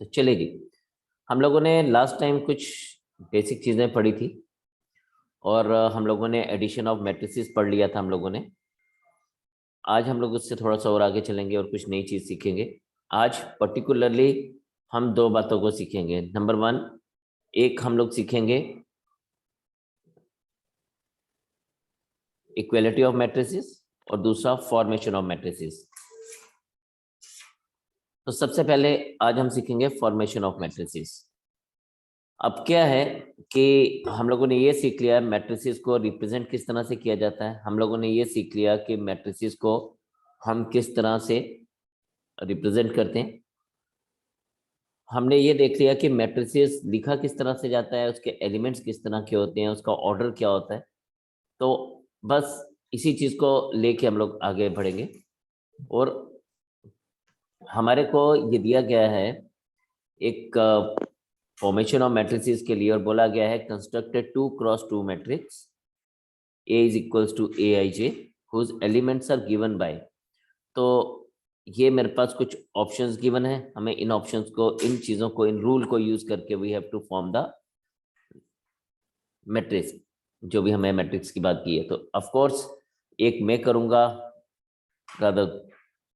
तो चलेगी। हम लोगों ने लास्ट टाइम कुछ बेसिक चीज़ें पढ़ी थी और हम लोगों ने एडिशन ऑफ मैट्रिसेस पढ़ लिया था हम लोगों ने। आज हम लोग उससे थोड़ा सा और आगे चलेंगे और कुछ नई चीज़ सीखेंगे। आज पर्टिकुलरली हम दो बातों को सीखेंगे। नंबर वन, एक हम लोग सीखेंगे इक्वलिटी ऑफ मैट्रिसेस और दूसरा फॉर्मेशन ऑफ मैट्रिसेस। तो सबसे पहले आज हम सीखेंगे फॉर्मेशन ऑफ मैट्रिसेस। अब क्या है कि हम लोगों ने ये सीख लिया मैट्रिसेस को रिप्रेजेंट किस तरह से किया जाता है। हम लोगों ने ये सीख लिया कि मैट्रिसेस को हम किस तरह से रिप्रेजेंट करते हैं। हमने ये देख लिया कि मैट्रिसेस लिखा किस तरह से जाता है, उसके एलिमेंट्स किस तरह के होते हैं, उसका ऑर्डर क्या होता है। तो बस इसी चीज़ को लेके हम लोग आगे बढ़ेंगे। और हमारे को ये दिया गया है एक फॉर्मेशन ऑफ मैट्रिसेस के लिए और बोला गया है constructed 2x2 matrix A is equals to Aij whose elements are given by। तो ये मेरे पास कुछ ऑप्शंस गिवन है, हमें इन ऑप्शंस को, इन चीज़ों को, इन रूल को यूज करके we have to form the matrix. जो भी हमें मैट्रिक्स की बात की है, तो ऑफ कोर्स एक मैं करूँगा रादर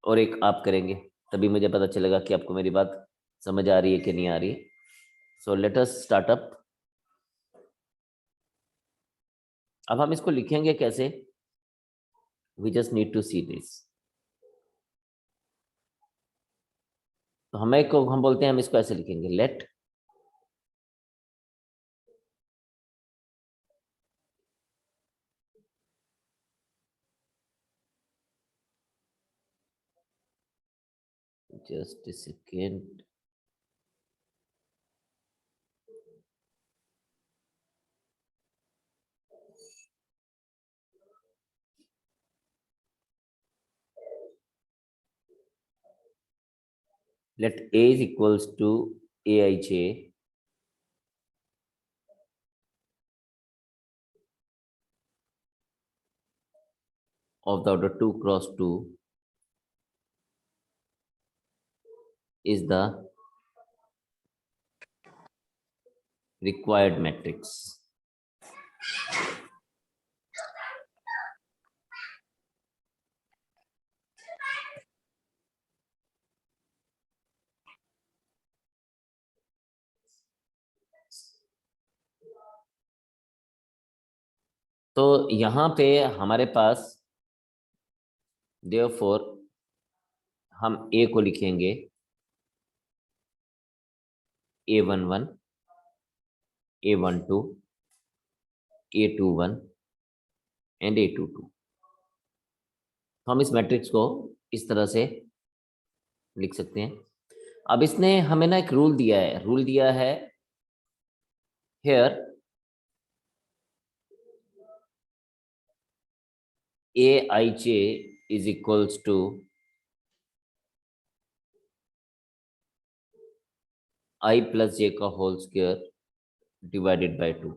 और एक आप करेंगे, तभी मुझे पता चलेगा कि आपको मेरी बात समझ आ रही है कि नहीं आ रही है। So let us start up. अब हम इसको लिखेंगे कैसे, we just need to see this. तो हम बोलते हैं, हम इसको ऐसे लिखेंगे, let just a second, let A is equals to Aij of the order 2x2 is the required matrix। तो यहाँ पे हमारे पास देयरफॉर हम A को लिखेंगे A11, A12, A21 and A22। तो हम इस मैट्रिक्स को इस तरह से लिख सकते हैं। अब इसने हमें ना एक रूल दिया है, रूल दिया है here Aij is equals to I plus j का whole square divided by 2।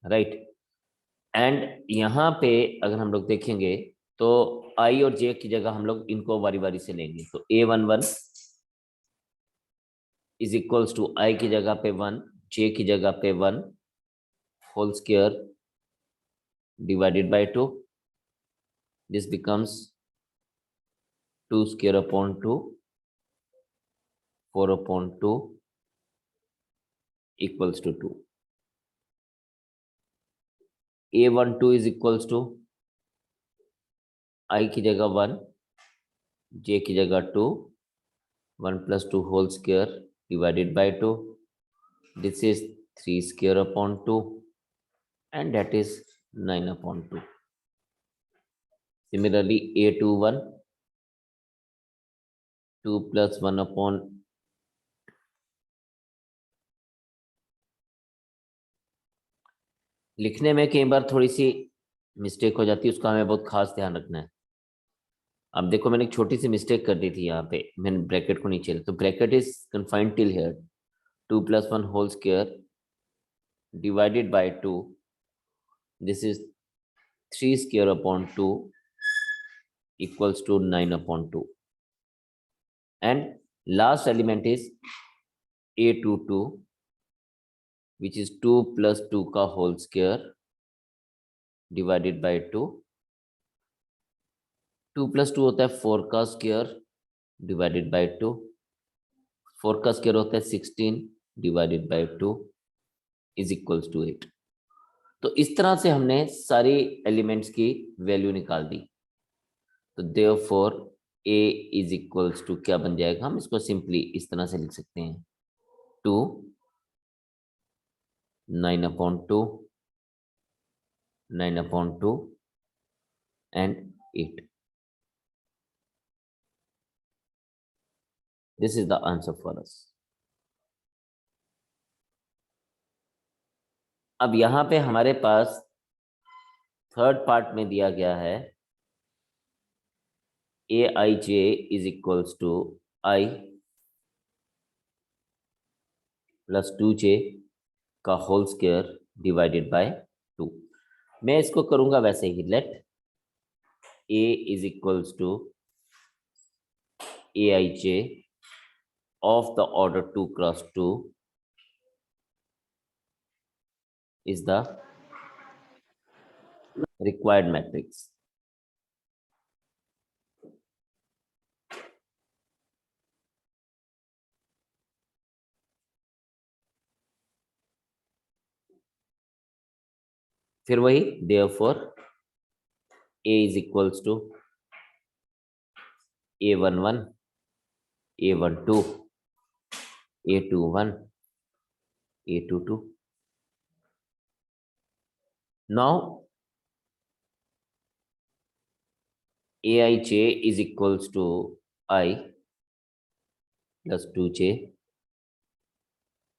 Right. And यहाँ पे अगर हम लोग देखेंगे तो I और J की जगह हम लोग इनको बारी बारी से लेंगे। तो A11 is equals to I की जगह पे 1, J की जगह पे 1 whole square divided by 2। This becomes 2 square upon 2, 4 upon 2 equals to 2। A12 is equals to I की जगह 1, J की जगह 2, 1 plus 2 whole square divided by 2. This is 3 square upon 2 and that is 9 upon 2. Similarly, A21, 2 plus 1 upon लिखने में कई बार थोड़ी सी mistake हो जाती है, उसका हमें बहुत खास ध्यान रखना है। अब देखो मैंने एक छोटी सी मिस्टेक कर दी थी यहाँ पे, मैंने ब्रैकेट को नीचे, तो bracket is confined till here 2 plus 1 whole square divided by 2 this is 3 square upon 2 equals to 9 upon 2, and last element is a22, which is 2 plus 2 का whole square divided by 2. 2 plus 2 होता है 4 का square divided by 2. 4 का square होता है 16 divided by 2 is equals to 8. तो इस तरह से हमने सारी एलिमेंट्स की वैल्यू निकाल दी. तो therefore a is equals to क्या बन जाएगा, हम इसको सिंपली इस तरह से लिख सकते हैं 2 9 upon 2 9 upon 2 and 8. This is the answer for us. अब यहां पे हमारे पास थर्ड पार्ट में दिया गया है aij is equals to I plus 2j का होल स्क्वायर डिवाइडेड बाय 2. मैं इसको करूंगा वैसे ही, late a is equals to aij of the order 2 cross 2 is the required matrix. फिर वही therefore a is equals to a11 a12 a21 a22. Now aij is equals to I plus 2j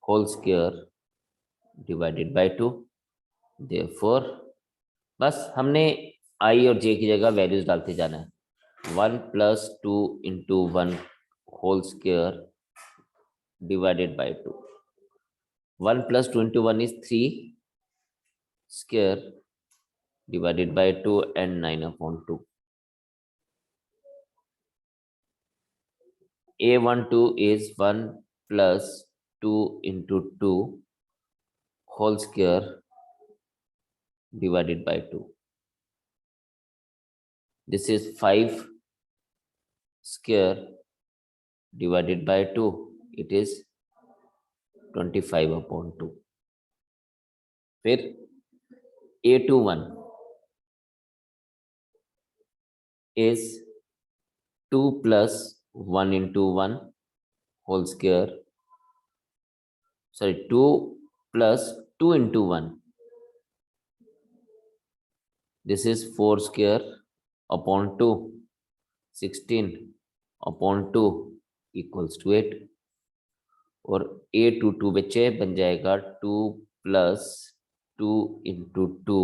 whole square divided by 2. Therefore बस हमने i और j की जगह values डालते जाना है. 1 plus 2 into 1 whole square divided by 2. 1 plus 2 into 1 is 3 square divided by 2 and 9 upon 2. a12 is 1 plus 2 into 2 whole square divided by 2. This is 5 square divided by 2. It is 25 upon 2. फिर a21 is 2 plus 1 into 1 whole square. Sorry, 2 plus 2 into 1. This is 4 square upon 2. 16 upon 2 equals to 8. और a22 बच्चे बन जाएगा 2 plus 2 into 2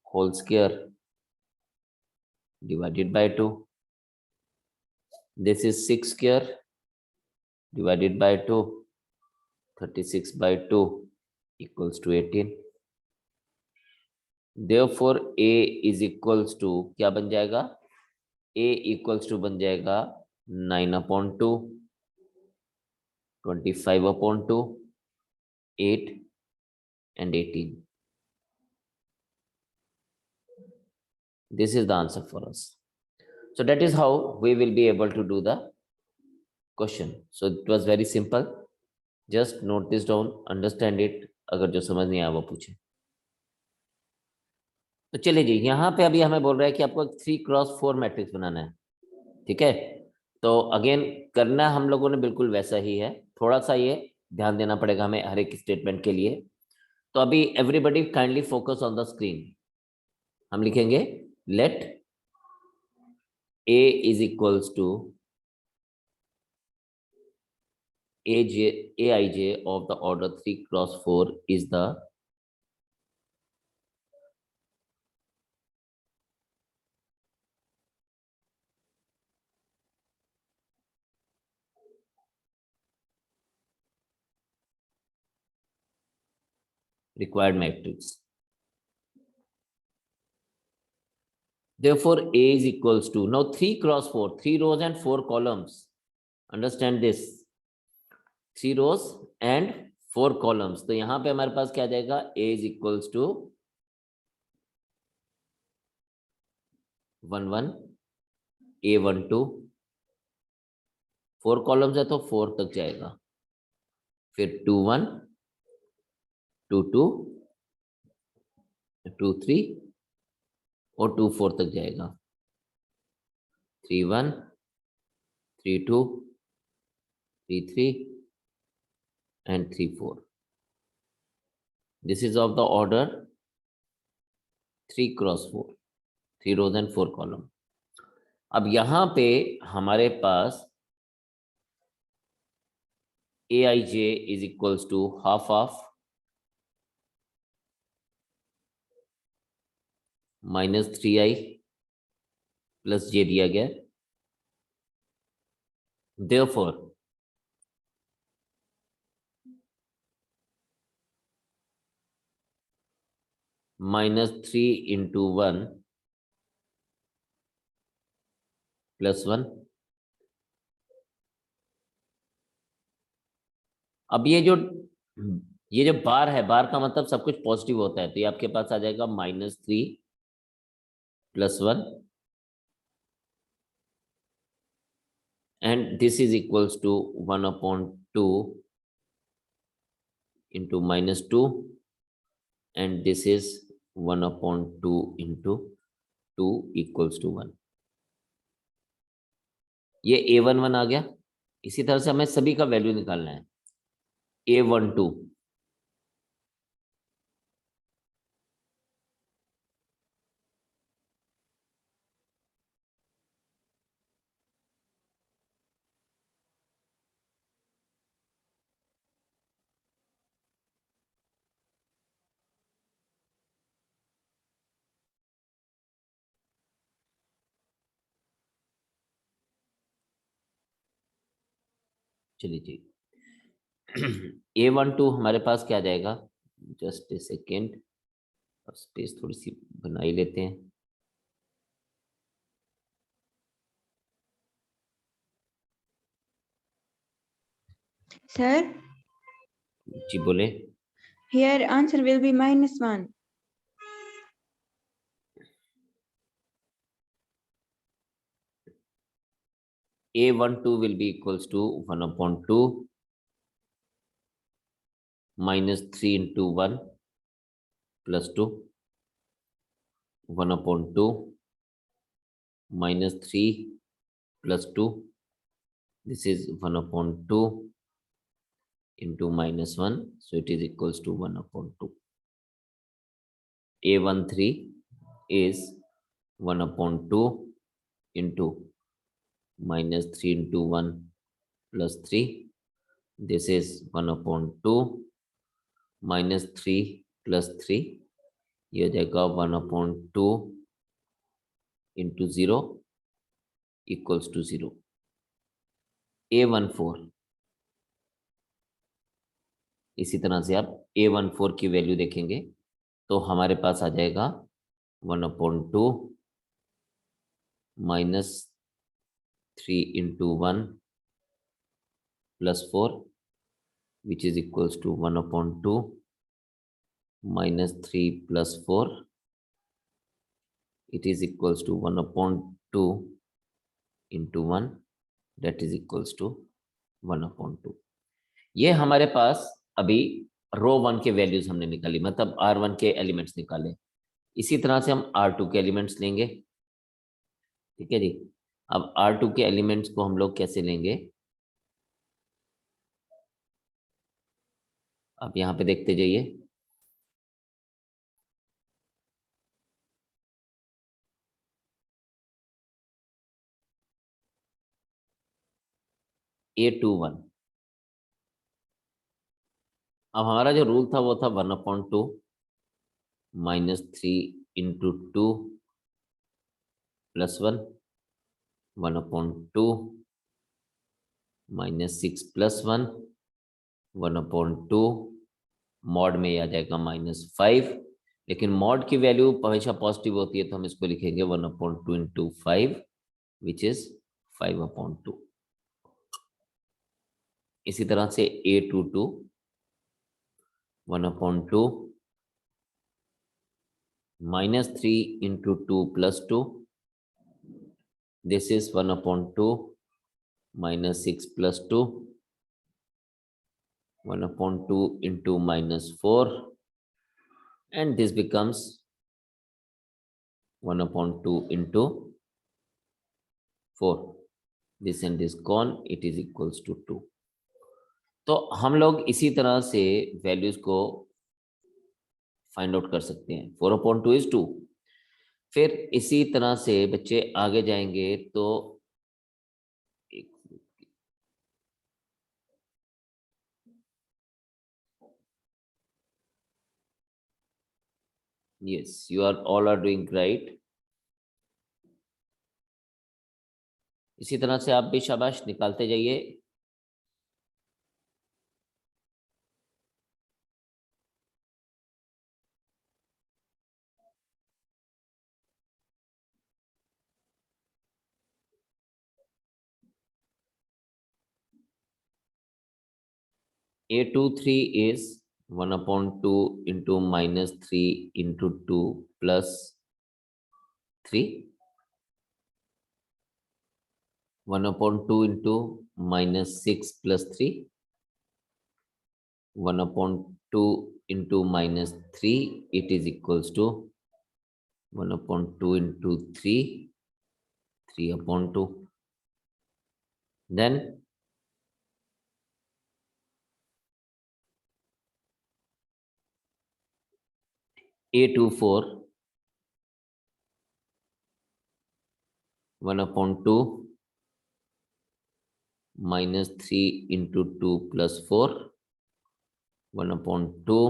whole square divided by 2. This is 6 square divided by 2. 36 by 2 equals to 18. Therefore a is equals to क्या बन जाएगा, a equals to बन जाएगा 9 upon 2, 25 upon 2, 8 and 18. This is the answer for us. So that is how we will be able to do the question. So it was very simple. Just note this down, understand it. अगर जो समझ नहीं आया वो पूछे. तो चलिए जी, यहाँ पे अभी हमें बोल रहा है कि आपको 3x4 मैट्रिक्स बनाना है. ठीक है, तो अगेन करना हम लोगों ने बिल्कुल वैसा ही है. थोड़ा सा ये ध्यान देना पड़ेगा हमें हर एक स्टेटमेंट के लिए. तो अभी everybody kindly focus on the screen. हम लिखेंगे late a is equals to aij of the order 3 cross 4 is the required matrix. Therefore, A is equals to, now 3 cross 4, 3 rows and 4 columns. Understand this, 3 rows and 4 columns. तो यहाँ पे हमारे पास क्या आ जाएगा, A is equals to 1 1 A 1 2, 4 columns है तो 4 तक जाएगा, फिर 2 1 2 2 2 3 और 2 4 तक जाएगा, 3 1 3 2 3 3 and 3 4. This is of the order 3 cross 4, 3 rows and 4 column. अब यहाँ पे हमारे पास Aij is equals to half of minus 3i plus j दिया गया. Therefore, minus 3 into 1 plus 1. अब ये जो बार है, बार का मतलब सब कुछ पॉजिटिव होता है, तो ये आपके पास आ जाएगा -3 plus 1 and this is equals to 1/2 into -2 and this is 1/2 into 2 equals to 1. ये A11 आ गया. इसी तरह से हमें सभी का वैल्यू निकालना है. A12 चलिए A12 हमारे पास क्या आ जाएगा, जस्ट ए सेकेंड, स्पेस थोड़ी सी बना ही लेते हैं. Sir, जी बोले. here answer will be -1. A12 will be equals to 1/2 -3 into 1 plus 2, 1/2 -3 plus 2, this is 1/2 into -1, so it is equals to 1/2. A13 is 1/2 into -3 into 1 plus 3, this is 1/2 -3 plus 3, ये हो जाएगा 1/2 into 0 equals to 0. A14, इसी तरह से आप A14 की value देखेंगे तो हमारे पास आ जाएगा 1/2 -3 into 1 plus 4, which is equals to 1/2 -3 plus 4, it is equals to 1/2 into 1, that is equals to 1/2. ये हमारे पास अभी रो 1 के वैल्यूज हमने निकाली, मतलब R1 के एलिमेंट्स निकाले. इसी तरह से हम R2 के एलिमेंट्स लेंगे. ठीक है जी. अब R2 के एलिमेंट्स को हम लोग कैसे लेंगे, आप यहाँ पे देखते जाइए. A21, अब हमारा जो रूल था वो था 1/2 -3 into 2 plus 1, 1/2 -6 plus 1, 1/2 मॉड में आ जाएगा -5, लेकिन मॉड की वैल्यू हमेशा पॉजिटिव होती है, तो हम इसको लिखेंगे 1/2 into 5 विच इज 5/2। इसी तरह से A22 1/2 -3 into 2 plus 2, this is 1/2 -6 plus 2, 1/2 into -4, and this becomes 1/2 into 4. This and this gone, it is equals to 2. तो हम लोग इसी तरह से वैल्यूज को फाइंड आउट कर सकते हैं। 4/2 is 2। फिर इसी तरह से बच्चे आगे जाएंगे तो yes, you are all are doing great. इसी तरह से आप भी शाबाश निकालते जाइए। A23 is 1/2 into -3 into 2 plus 3, 1/2 into -6 plus 3, 1/2 into -3, it is equals to 1/2 into 3, 3/2. Then A24 1/2 -3 into 2 plus 4, 1/2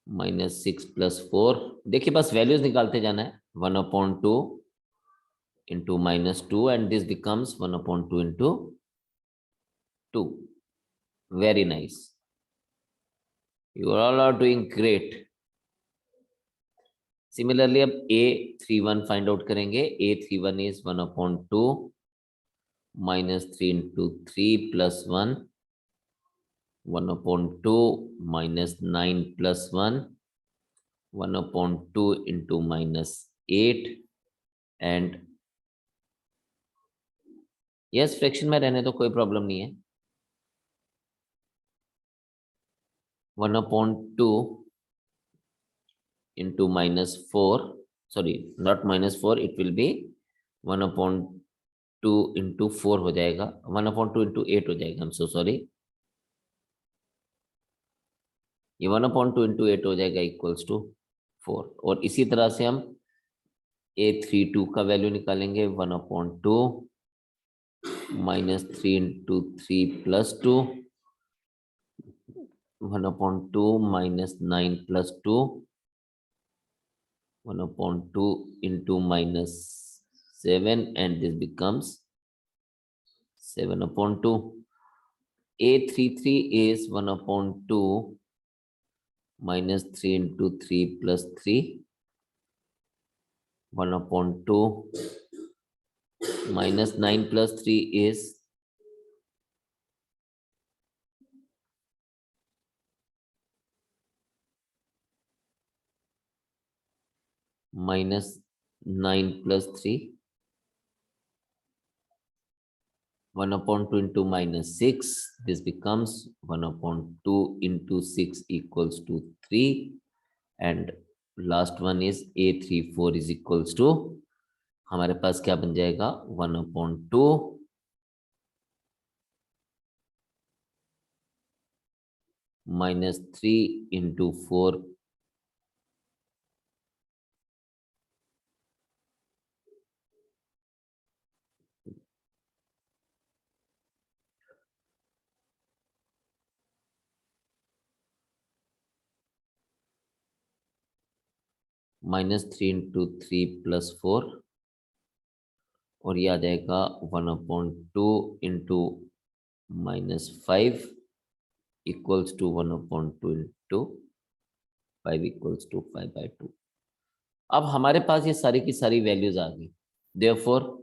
-6 plus 4। देखिए बस वैल्यूज निकालते जाना है। 1/2 into -2 and this becomes 1/2 into 2। Very nice, you all are doing great। Similarly अब A31 find out करेंगे। A31 is 1/2 -3 into 3 plus 1, 1/2 -9 plus 1, 1/2 into -8 and yes fraction में रहने तो कोई प्रॉब्लम नहीं है। 1/2 into -4, sorry not -4, it will be 1/2 into 4 हो जाएगा, 1/2 into 8 हो जाएगा। I'm so sorry, ये 1/2 into 8 हो जाएगा इक्वल्स टू 4। और इसी तरह से हम A32 का वैल्यू निकालेंगे। 1/2 -3 into 3 plus 2, 1/2 -9 plus 2, 1/2 into -7 and this becomes 7/2। A33 is 1/2 -3 into 3 plus 3, 1/2 -9 plus 3 is -9 plus 3, 1/2 into -6, this becomes 1/2 into 6 equals to 3 and last one is A34 is equals to, हमारे पास क्या बन जाएगा 1/2 -3 into 4 -3 into 3 plus 4 और ये आ जाएगा 1/2 into -5 equals to 1/2 into 5 equals to 5/2। अब हमारे पास ये सारी की सारी वैल्यूज आ गई। देयरफॉर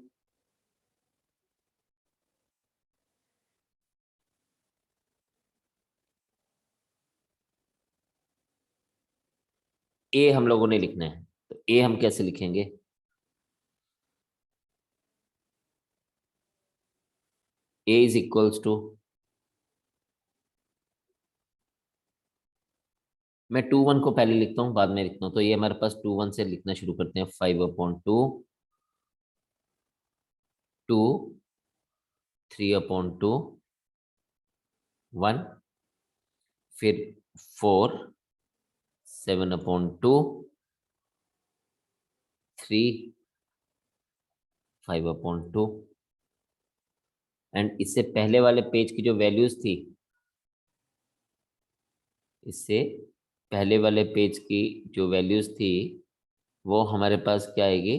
ए हम लोगों ने लिखना है, तो ए हम कैसे लिखेंगे? ए इज इक्वल्स टू, मैं 2 1 को पहले लिखता हूँ बाद में लिखता हूँ, तो ये हमारे पास 2 1 से लिखना शुरू करते हैं। 5/2 2 3/2 1, फिर 4 7/2 3 5/2। एंड इससे पहले वाले पेज की जो वैल्यूज थी, इससे पहले वाले पेज की जो वैल्यूज थी वो हमारे पास क्या आएगी?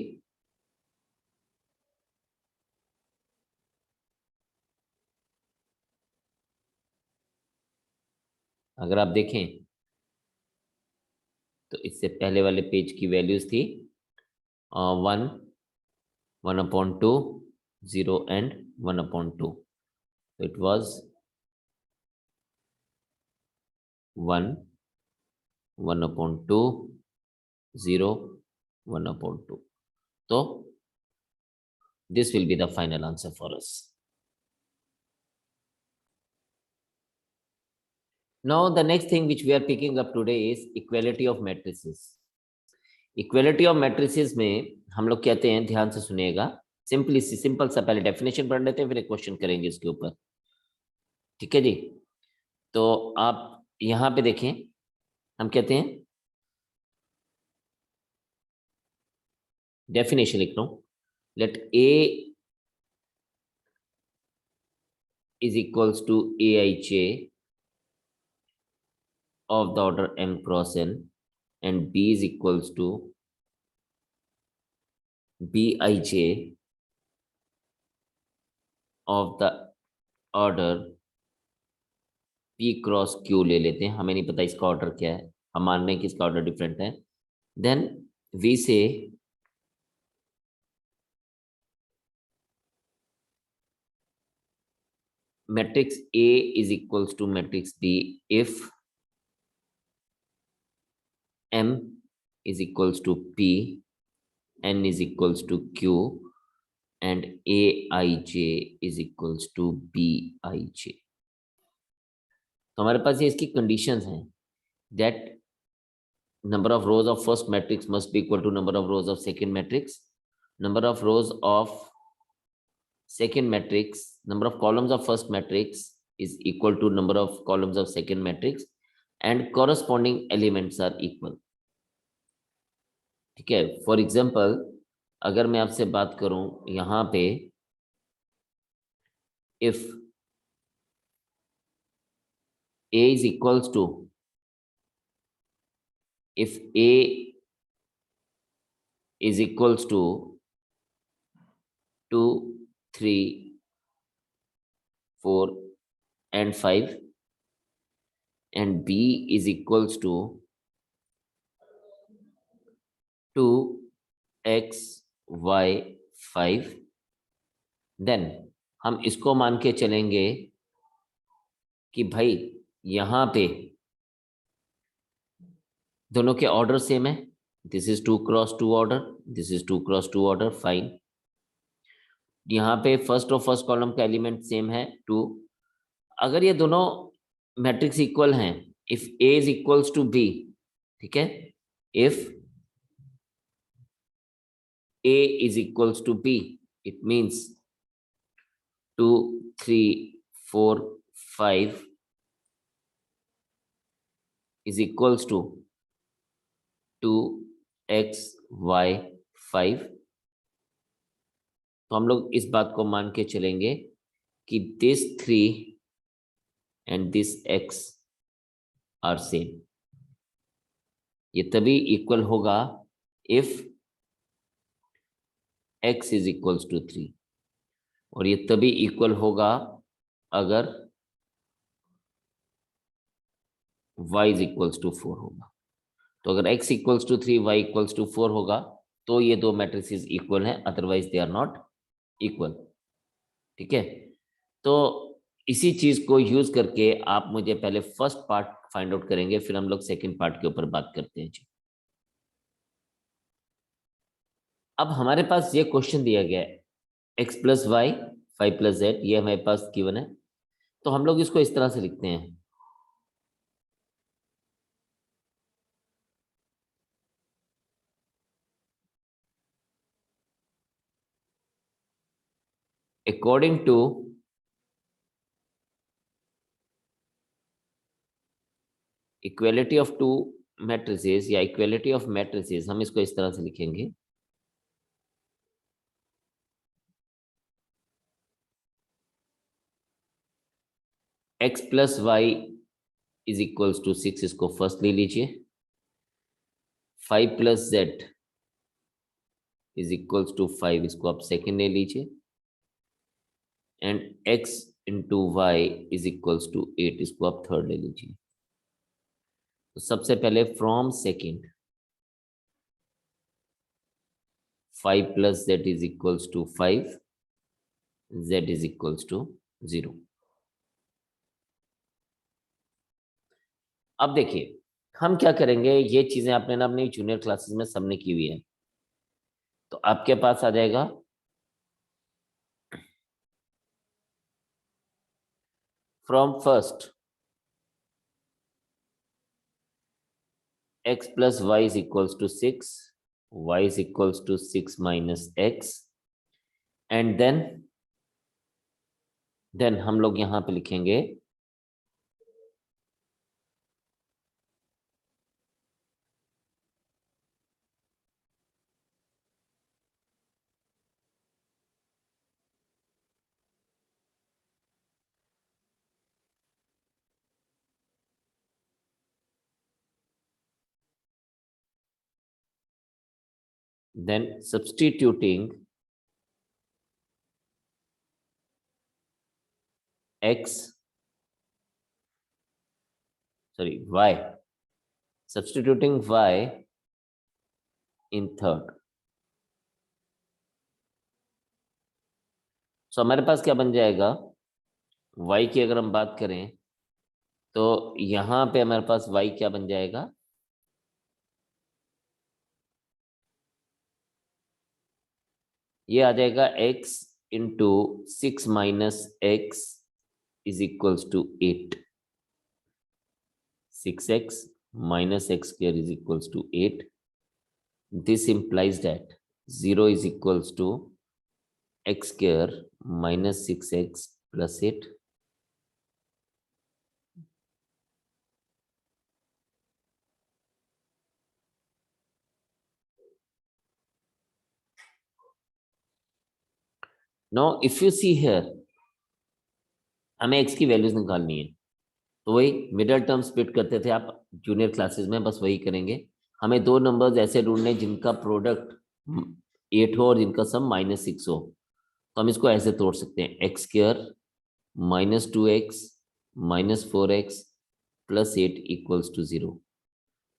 अगर आप देखें तो इससे पहले वाले पेज की वैल्यूज थी 1 1/2 0 एंड 1/2। तो इट वाज 1 1/2 0 1/2। तो this will be the final answer for us. Now the next thing which we are picking up today is equality of matrices. Equality of matrices में हम लोग कहते हैं, ध्यान से सुनिएगा, सिंपल सा पहले डेफिनेशन पढ़ लेते हैं, फिर एक क्वेश्चन करेंगे इसके ऊपर। ठीक है जी? तो आप यहां पे देखें, हम कहते हैं, डेफिनेशन लिख रहा हूं, let A is equals to aij of the order m cross n and b is equals to bij of the order p cross q ले लेते हैं, हमें नहीं पता इसका ऑर्डर क्या है, हम मान रहे हैं कि इसका ऑर्डर डिफरेंट है। देन वी से matrix A is equals to matrix B if M is equals to P, N is equals to Q and Aij is equals to Bij। तो हमारे पास ये इसकी कंडीशंस हैं, that number of rows of first matrix must be equal to number of rows of second matrix, number of rows of second matrix, number of columns of first matrix is equal to number of columns of second matrix and corresponding elements are equal। ठीक है? For example अगर मैं आपसे बात करूं यहां पे, if a is equals to, if a is equals to 2 3 4 and 5 and b is equals to 2x y 5, then हम इसको मान के चलेंगे कि भाई यहां पे दोनों के ऑर्डर सेम है, this is 2x2 order, this is 2x2 order, fine. यहाँ पे फर्स्ट और फर्स्ट कॉलम का एलिमेंट सेम है 2। अगर ये दोनों मैट्रिक्स इक्वल हैं, if A is equals to B, ठीक है, if A is equals to B, it means 2 3 4 5 is equals to 2x y 5। तो हम लोग इस बात को मान के चलेंगे कि this 3 and this x are same. ये तभी इक्वल होगा if x is equals to 3, और ये तभी इक्वल होगा अगर y इज इक्वल्स टू 4 होगा। तो अगर x equals to 3, y equals to 4 होगा तो ये दो मैट्रिसेस इक्वल हैं, otherwise they are not equal. ठीक है, तो इसी चीज को यूज करके आप मुझे पहले फर्स्ट पार्ट फाइंड आउट करेंगे, फिर हम लोग सेकंड पार्ट के ऊपर बात करते हैं जी। अब हमारे पास ये क्वेश्चन दिया गया है x plus Y 5 plus Z, ये हमारे पास गिवन है। तो हम लोग इसको इस तरह से लिखते हैं, according to equality of two matrices या इक्वेलिटी ऑफ मैट्रिसेस, हम इसको इस तरह से लिखेंगे, x plus Y is equals to 6, इसको फर्स्ट ले लीजिए। 5 plus Z is equals to 5, इसको आप सेकेंड ले लीजिए। And x into Y is equals to 8, इसको आप थर्ड ले लीजिए। तो सबसे पहले from second 5 plus Z is equals to 5, z is equals to 0। अब देखिए हम क्या करेंगे, ये चीजें आपने ना अपनी जूनियर क्लासेस में सबने की हुई है, तो आपके पास आ जाएगा from first x plus Y is equals to 6, y is equals to 6 minus x, and then हम लोग यहां पे लिखेंगे then substituting y, substituting y in third। सो हमारे पास क्या बन जाएगा, y की अगर हम बात करें तो यहां पे हमारे पास y क्या बन जाएगा, ये आ जाएगा x into 6 minus x is equals to 8। 6x minus x square is equals to 8. This implies that 0 is equals to x square minus 6x plus 8. Now if you see here, हमें x की values निकालनी है, तो वही middle term split करते थे आप junior classes में, बस वही करेंगे। हमें दो नंबर्स ऐसे ढूंढने जिनका प्रोडक्ट 8 हो और जिनका सम -6 हो, तो हम इसको ऐसे तोड़ सकते हैं, X square minus 2x minus 4x plus 8 equals to 0।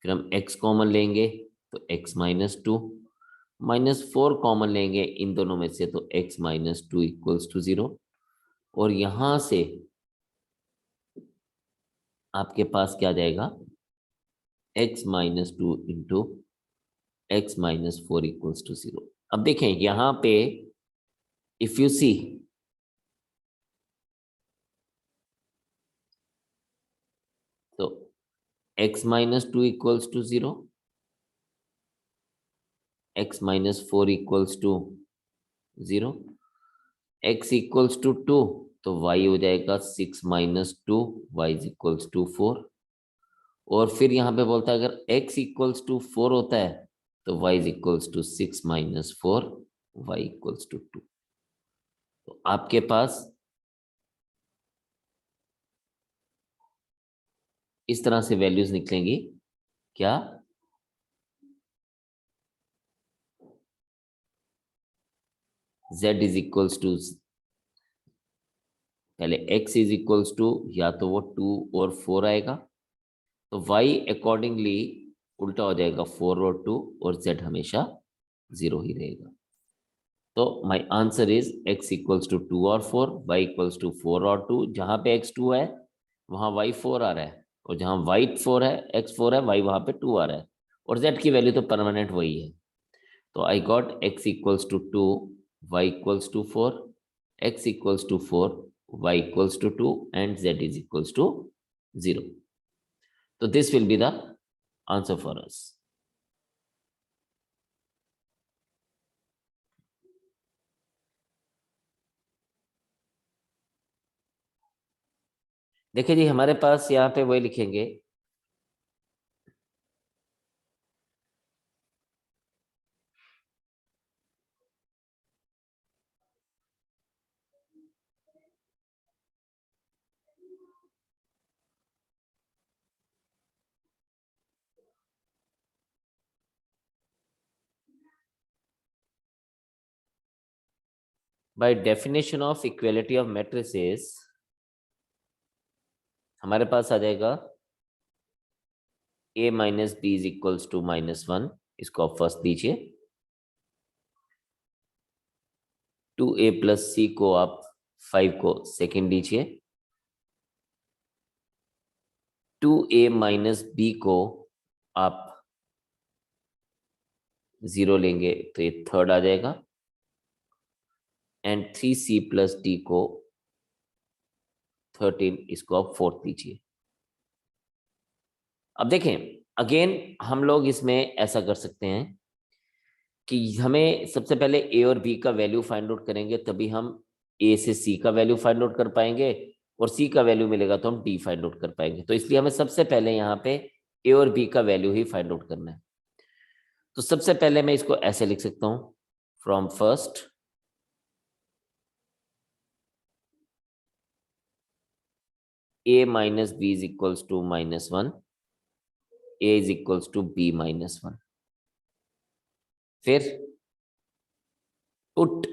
फिर हम x कॉमन लेंगे तो x माइनस 2, माइनस 4 कॉमन लेंगे इन दोनों में से तो x माइनस 2 इक्वल्स टू 0। और यहां से आपके पास क्या जाएगा, x minus 2 into X minus 4 equals to 0। अब देखें यहां पे इफ यू सी, तो x minus 2 equals to 0, x minus 4 equals to 0, x equals to 2, तो y हो जाएगा 6 minus 2, y is equals to 4। और फिर यहाँ पे बोलता है अगर x इक्वल्स टू 4 होता है तो y is equals to 6 minus 4, y equals to 2। तो आपके पास इस तरह से वैल्यूज निकलेंगी, क्या, z इज इक्वल्स टू, पहले x इज इक्वल्स टू या तो वो 2 और 4 आएगा, तो y अकॉर्डिंगली उल्टा हो जाएगा 4 और 2 और z हमेशा 0 ही रहेगा। तो my answer is x equals to 2 और 4, y इक्वल्स टू 4 और 2। जहां पे x 2 है वहां y 4 आ रहा है, और जहां y 4 है, x 4 है, y वहां पे 2 आ रहा है, और z की वैल्यू तो परमानेंट वही है। तो I got x equals to 2, y equals to 4, x equals to 4, y equals to 2 and z is equals to 0। तो this will be the answer for us. देखिए जी, हमारे पास यहाँ पे वही लिखेंगे, by definition of equality of matrices हमारे पास आ जाएगा a minus B is equals to -1, इसको आप फर्स्ट दीजिए। 2a प्लस सी को आप 5 को सेकेंड दीजिए। 2a माइनस बी को आप 0 लेंगे तो ये थर्ड आ जाएगा, एंड 3c प्लस डी को 13, इसको आप फोर्थ दीजिए। अब देखें, अगेन हम लोग इसमें ऐसा कर सकते हैं कि हमें सबसे पहले ए और बी का वैल्यू फाइंड आउट करेंगे, तभी हम ए से सी का वैल्यू फाइंड आउट कर पाएंगे, और सी का वैल्यू मिलेगा तो हम डी फाइंड आउट कर पाएंगे। तो इसलिए हमें सबसे पहले यहाँ पे ए और बी का वैल्यू ही फाइंड आउट करना है। तो सबसे पहले मैं इसको ऐसे लिख सकता हूं, from first a minus B is equals to -1, a is equals to b -1। फिर put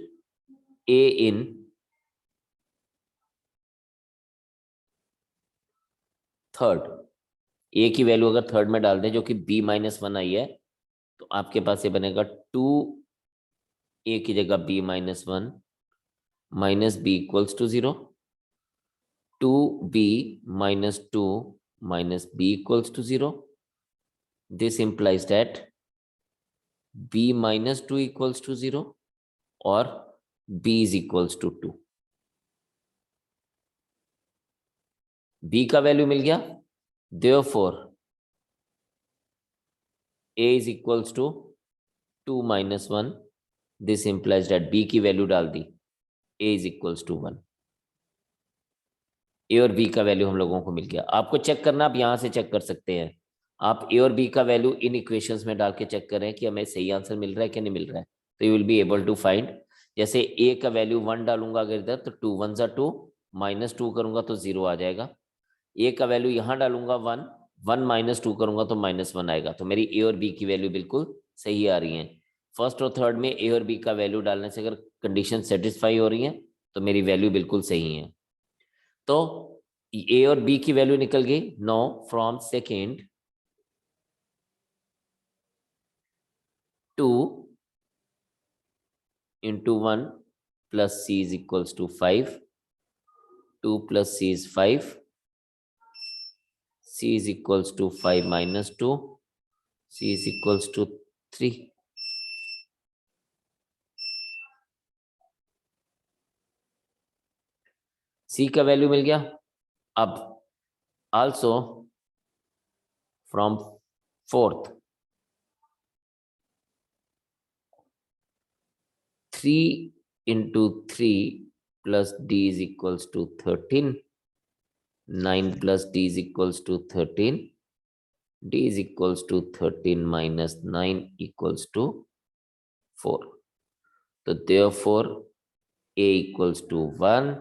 a in third, a की वैल्यू अगर थर्ड में डाल दें जो कि b -1 आई है, तो आपके पास ये बनेगा 2a की जगह b -1 minus B equals to 0, 2b minus 2 minus b equals to 0. This implies that b minus 2 equals to 0 or b is equals to 2. b का वैल्यू मिल गया, therefore a is equals to 2 minus 1. This implies that b की value डाल दी, a is equals to 1. ए और B का value हम लोगों को मिल गया। आपको चेक करना, आप यहां से चेक कर सकते हैं। आप ए और बी का वैल्यू इन इक्वेशंस में डाल के चेक करें कि हमें सही आंसर मिल रहा है कि नहीं मिल रहा है, तो you will be able to find. जैसे ए का वैल्यू 1 डालूंगा अगर इधर, तो 2 1 ज़ा 2, -2 करूंगा तो 0 आ जाएगा। ए का वैल्यू यहाँ डालूंगा 1, 1 -2 करूंगा तो -1 आएगा। तो मेरी ए और बी की वैल्यू बिल्कुल सही आ रही है। फर्स्ट और थर्ड में ए और बी का वैल्यू डालने से अगर कंडीशन सेटिस्फाई हो रही है तो मेरी वैल्यू बिल्कुल सही है। तो ए और बी की वैल्यू निकल गई। Know from second 2 into 1 plus c is equals to 5, 2 plus c is 5, c is equals to 5 minus 2, c is equals to 3. c का वैल्यू मिल गया। अब also from fourth 3 into 3 plus d is equals to 13, 9 plus d is equals to 13, d is equals to 13 minus 9 equals to 4. So therefore a equals to 1,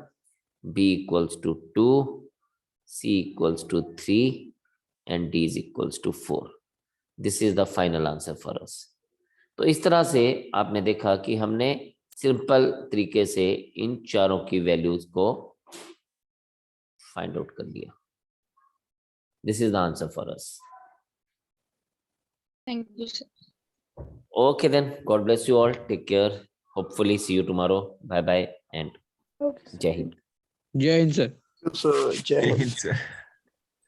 b equals to 2, c equals to 3 and d is equals to 4. This is the final answer for us. तो इस तरह से आपने देखा कि हमने simple तरीके से इन चारों की वैल्यूज को फाइंड आउट कर लिया। This is the answer for us. Thank you, sir. Okay then. God bless you all. Take care. Hopefully see you tomorrow. Bye bye and Okay, sir. Jai Hind. Jai Hind, sir. So, Jai Hind. Sir.